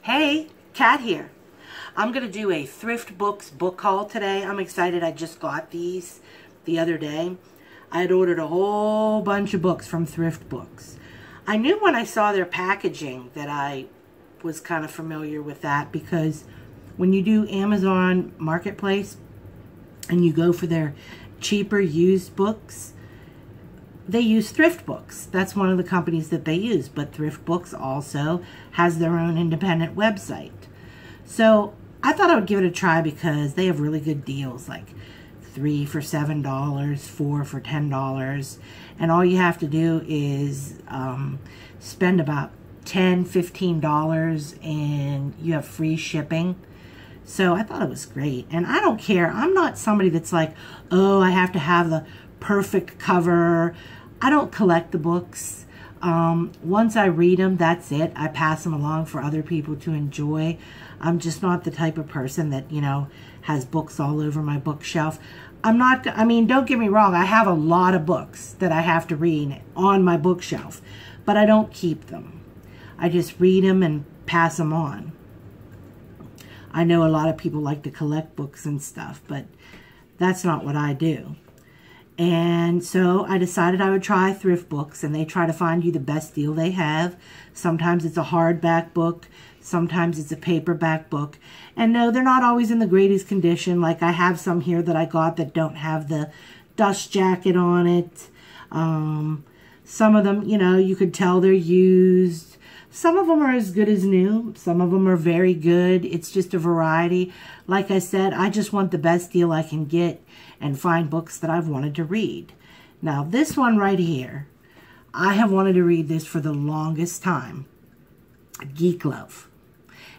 Hey, Kat here. I'm going to do a Thriftbooks book haul today. I'm excited. I just got these the other day. I had ordered a whole bunch of books from Thriftbooks. I knew when I saw their packaging that I was kind of familiar with that, because when you do Amazon Marketplace and you go for their cheaper used books, they use Thriftbooks. That's one of the companies that they use, but Thriftbooks also has their own independent website. So I thought I would give it a try because they have really good deals, like 3 for $7, 4 for $10, and all you have to do is spend about $10, $15 and you have free shipping. So I thought it was great, and I don't care. I'm not somebody that's like, oh, I have to have the perfect cover. I don't collect the books. Once I read them, that's it. I pass them along for other people to enjoy. I'm just not the type of person that, you know, has books all over my bookshelf. I mean, don't get me wrong. I have a lot of books that I have to read on my bookshelf, but I don't keep them. I just read them and pass them on. I know a lot of people like to collect books and stuff, but that's not what I do. And so I decided I would try Thriftbooks, and they try to find you the best deal they have. Sometimes it's a hardback book. Sometimes it's a paperback book. And no, they're not always in the greatest condition. Like I have some here that I got that don't have the dust jacket on it. Some of them, you know, you could tell they're used. Some of them are as good as new. Some of them are very good. It's just a variety. Like I said, I just want the best deal I can get and find books that I've wanted to read. Now, this one right here, I have wanted to read this for the longest time. Geek Love.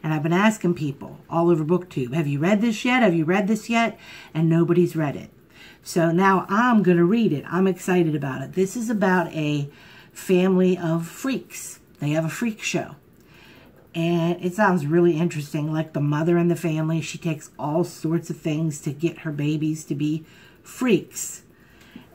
And I've been asking people all over BookTube, have you read this yet? Have you read this yet? And nobody's read it. So now I'm going to read it. I'm excited about it. This is about a family of freaks. They have a freak show. And it sounds really interesting. Like the mother in the family, she takes all sorts of things to get her babies to be freaks.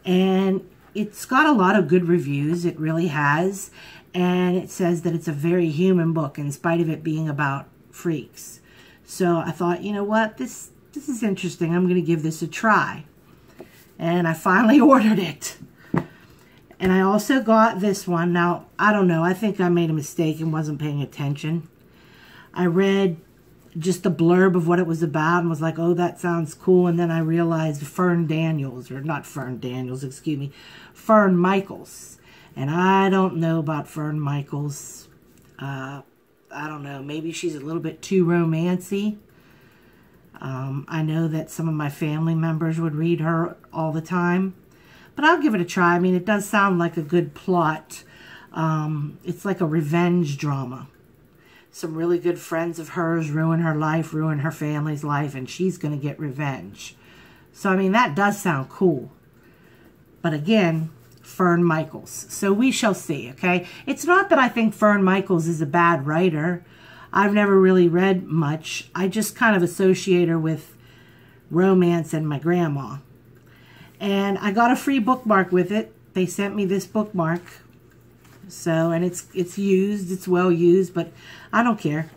And it's got a lot of good reviews. It really has. And it says that it's a very human book in spite of it being about freaks. So I thought, you know what? This is interesting. I'm going to give this a try. And I finally ordered it. And I also got this one. Now, I don't know. I think I made a mistake and wasn't paying attention. I read just the blurb of what it was about and was like, oh, that sounds cool. And then I realized Fern Michaels. And I don't know about Fern Michaels. I don't know. Maybe she's a little bit too romancy. I know that some of my family members would read her all the time. But I'll give it a try. I mean, it does sound like a good plot. It's like a revenge drama. Some really good friends of hers ruin her life, ruin her family's life, and she's going to get revenge. So, I mean, that does sound cool. But again, Fern Michaels. So we shall see, okay? It's not that I think Fern Michaels is a bad writer. I've never really read much. I just kind of associate her with romance and my grandma. And I got a free bookmark with it. They sent me this bookmark. So, and it's used, it's well used, but I don't care.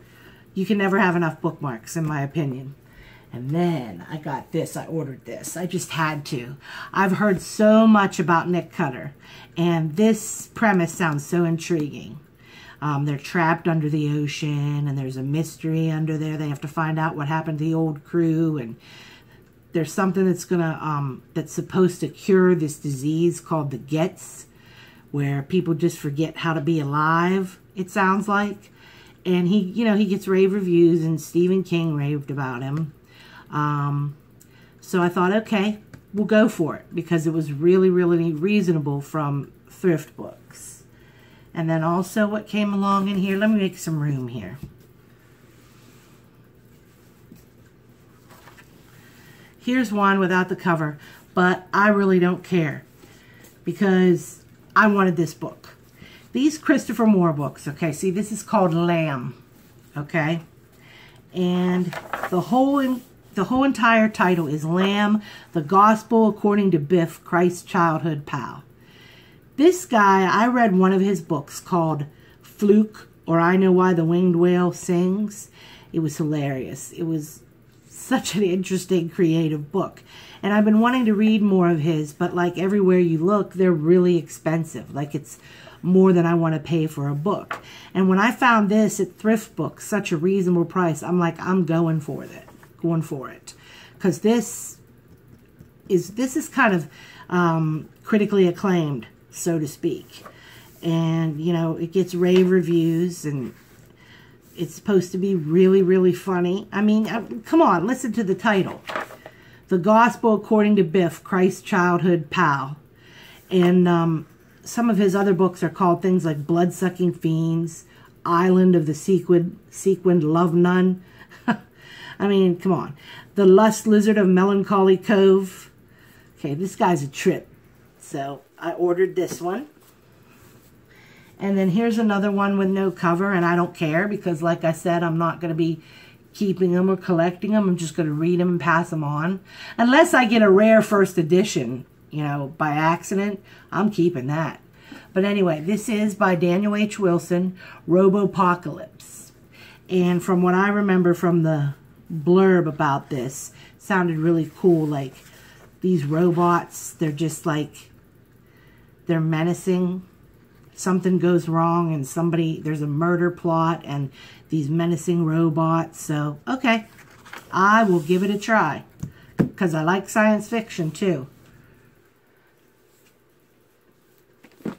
You can never have enough bookmarks, in my opinion. And then I got this. I ordered this. I just had to. I've heard so much about Nick Cutter, and this premise sounds so intriguing. They're trapped under the ocean, and there's a mystery under there. They have to find out what happened to the old crew, and there's something that's supposed to cure this disease called the Gets, where people just forget how to be alive, it sounds like. And he gets rave reviews, and Stephen King raved about him. So I thought, okay, we'll go for it, because it was really, really reasonable from Thriftbooks. And then also what came along in here, let me make some room here. Here's one without the cover, but I really don't care because I wanted this book. These Christopher Moore books, okay, see, this is called Lamb, okay? And the whole entire title is Lamb, the Gospel According to Biff, Christ's Childhood Pal. This guy, I read one of his books called Fluke or I Know Why the Winged Whale Sings. It was hilarious. It was such an interesting, creative book. And I've been wanting to read more of his, but like everywhere you look, they're really expensive. Like it's more than I want to pay for a book. And when I found this at Thriftbooks, such a reasonable price, I'm like, I'm going for it. Going for it. Because this is kind of critically acclaimed, so to speak. And, you know, it gets rave reviews, and it's supposed to be really, really funny. I mean, come on, listen to the title. The Gospel According to Biff, Christ's Childhood Pal. And some of his other books are called things like Blood-Sucking Fiends, Island of the Sequined Love Nun. I mean, come on. The Lust Lizard of Melancholy Cove. Okay, this guy's a trip. So I ordered this one. And then here's another one with no cover, and I don't care because, like I said, I'm not going to be keeping them or collecting them. I'm just going to read them and pass them on. Unless I get a rare first edition, you know, by accident, I'm keeping that. But anyway, this is by Daniel H. Wilson, Robopocalypse. And from what I remember from the blurb about this, sounded really cool. Like, these robots, they're just like, they're menacing. Something goes wrong and there's a murder plot and these menacing robots. So, okay, I will give it a try because I like science fiction too.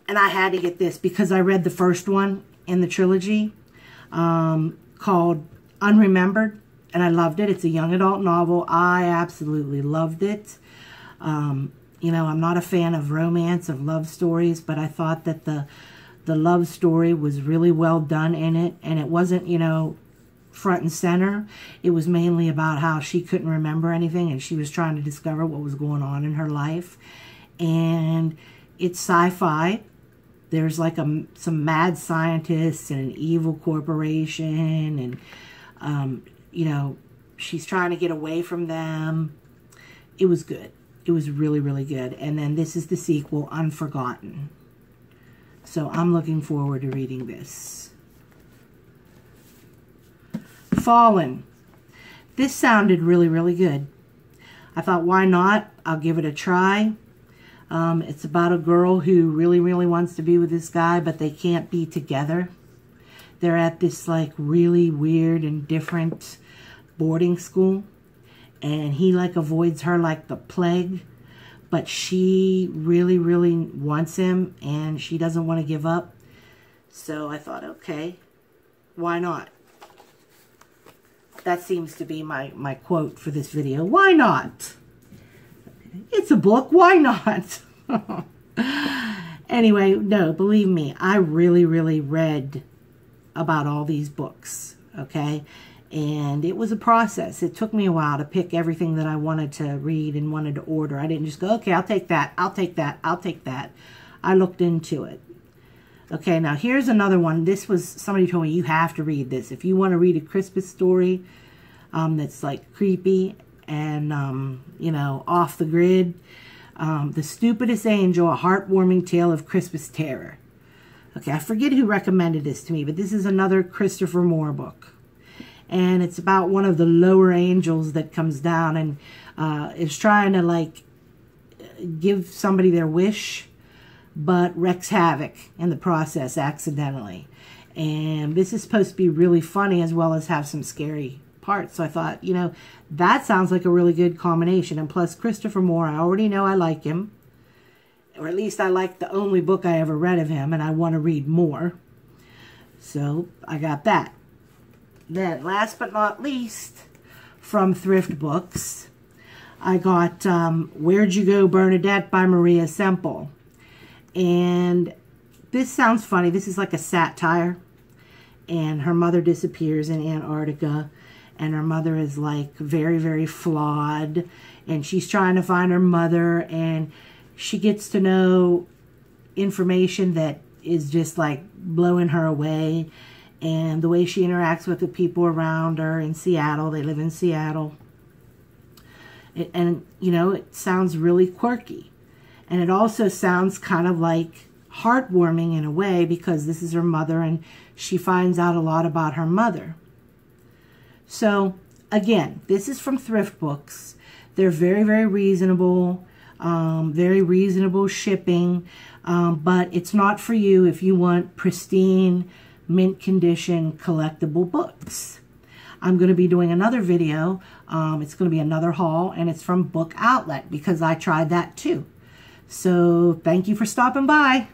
And I had to get this because I read the first one in the trilogy called Unremembered, and I loved it. It's a young adult novel. I absolutely loved it. You know, I'm not a fan of romance, of love stories, but I thought that the love story was really well done in it. And it wasn't, you know, front and center. It was mainly about how she couldn't remember anything and she was trying to discover what was going on in her life. And it's sci-fi. There's like some mad scientists and an evil corporation. And, you know, she's trying to get away from them. It was good. It was really, really good. And then this is the sequel, Unforgotten. So I'm looking forward to reading this. Fallen. This sounded really, really good. I thought, why not? I'll give it a try. It's about a girl who really, really wants to be with this guy, but they can't be together. They're at this like really weird and different boarding school. And he like avoids her like the plague. But she really, really wants him. And she doesn't want to give up. So I thought, okay, why not? That seems to be my quote for this video. Why not? It's a book. Why not? Anyway, no, believe me. I really, really read about all these books. Okay? And it was a process. It took me a while to pick everything that I wanted to read and wanted to order. I didn't just go, okay, I'll take that, I'll take that, I'll take that. I looked into it. Okay, now here's another one. This was, somebody told me you have to read this. If you want to read a Christmas story that's like creepy and, you know, off the grid. The Stupidest Angel, A Heartwarming Tale of Christmas Terror. Okay, I forget who recommended this to me, but this is another Christopher Moore book. And it's about one of the lower angels that comes down and is trying to, like, give somebody their wish, but wreaks havoc in the process accidentally. And this is supposed to be really funny as well as have some scary parts. So I thought, you know, that sounds like a really good combination. And plus, Christopher Moore, I already know I like him. Or at least I like the only book I ever read of him, and I want to read more. So I got that. Then, last but not least, from Thriftbooks, I got Where'd You Go, Bernadette by Maria Semple. And this sounds funny. This is like a satire. And her mother disappears in Antarctica. And her mother is like very, very flawed. And she's trying to find her mother. And she gets to know information that is just like blowing her away. And the way she interacts with the people around her in Seattle. They live in Seattle. And, you know, it sounds really quirky. And it also sounds kind of like heartwarming in a way because this is her mother and she finds out a lot about her mother. So again, this is from Thrift Books. They're very, very reasonable shipping, but it's not for you if you want pristine, mint condition, collectible books. I'm going to be doing another video. It's going to be another haul, and it's from Book Outlet because I tried that too. So thank you for stopping by.